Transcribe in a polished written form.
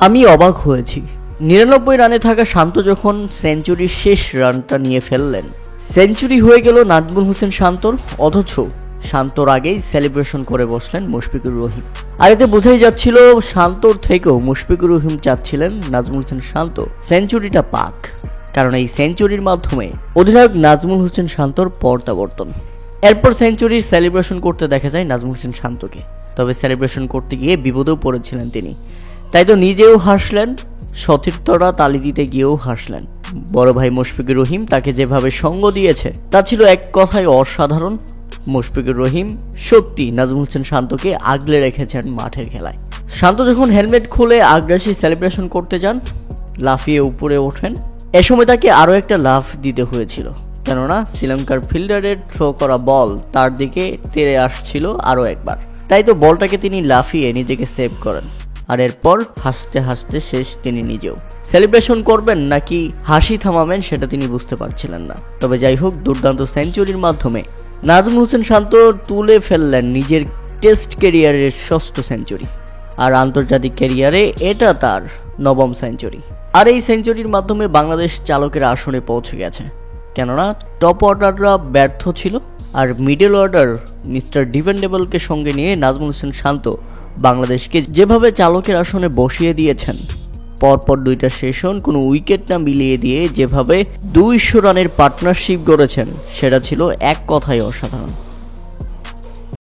আমি অবাক হয়েছি। ৯৯ রানে থাকা শান্ত যখন সেঞ্চুরির শেষ রানটা নিয়ে ফেললেন, সেঞ্চুরি হয়ে গেল নাজমুল হোসেন শান্তর, অথচ শান্তর আগেই সেলিব্রেশন করে বসলেন মুশফিকুর রহিম। আর এতে বোঝাই যাচ্ছিল শান্তর থেকেও মুশফিকুর রহিম চাচ্ছিলেন নাজমুল হোসেন শান্ত সেঞ্চুরিটা পাক, কারণ এই সেঞ্চুরির মাধ্যমে অধিনায়ক নাজমুল হোসেন শান্তর প্রত্যাবর্তন। এরপর সেঞ্চুরির সেলিব্রেশন করতে দেখা যায় নাজমুল হোসেন শান্তকে, তবে সেলিব্রেশন করতে গিয়ে বিপদেও পড়েছিলেন তিনি। তাই তো নিজেও হাসলেন, সতীর্থরা তালি দিতে গিয়েও হাসলেন। বড় ভাই মুশফিকুর রহিম তাকে যেভাবে সঙ্গ দিয়েছে তা ছিল এক কথায় অসাধারণ। মুশফিকুর রহিম সত্যি নাজমুল হোসেন শান্তকে আগলে রেখেছেন মাঠের খেলায়। শান্ত যখন হেলমেট খুলে আগ্রাসী সেলিব্রেশন করতে যান, লাফিয়ে উপরে ওঠেন, এ সময় তাকে আরও একটা লাফ দিতে হয়েছিল, কেননা শ্রীলঙ্কার ফিল্ডারের থ্রো করা বল তার দিকে তেড়ে আসছিল আরও একবার। তাই তো বলটাকে তিনি লাফিয়ে নিজেকে সেভ করেন। আর এরপর হাসতে হাসতে শেষ তিনি নিজেও। সেলিব্রেশন করবেন নাকি হাসি থামাবেন সেটা তিনি বুঝতে পারছিলেন না। তবে যাই হোক, দুর্দান্ত সেঞ্চুরির মাধ্যমে নাজমুল হোসেন শান্ত তুলে ফেললেন নিজের টেস্ট ক্যারিয়ারের ৬ষ্ঠ সেঞ্চুরি, আর আন্তর্জাতিক ক্যারিয়ারে এটা তার ৯ম সেঞ্চুরি। আর এই সেঞ্চুরির মাধ্যমে বাংলাদেশ চালকের আসনে পৌঁছে গেছে, কেননা টপ অর্ডাররা ব্যর্থ ছিল, আর মিডল অর্ডার মিস্টার ডিপেন্ডেবলকে সঙ্গে নিয়ে নাজমুল হোসেন শান্ত বাংলাদেশকে যেভাবে চালকের আসনে বসিয়ে দিয়েছেন, পরপর 2টা সেশন কোনো উইকেট না মিলিয়ে দিয়ে যেভাবে 200 রানের পার্টনারশিপ গড়েছেন, সেটা ছিল এক কথায় অসাধারণ।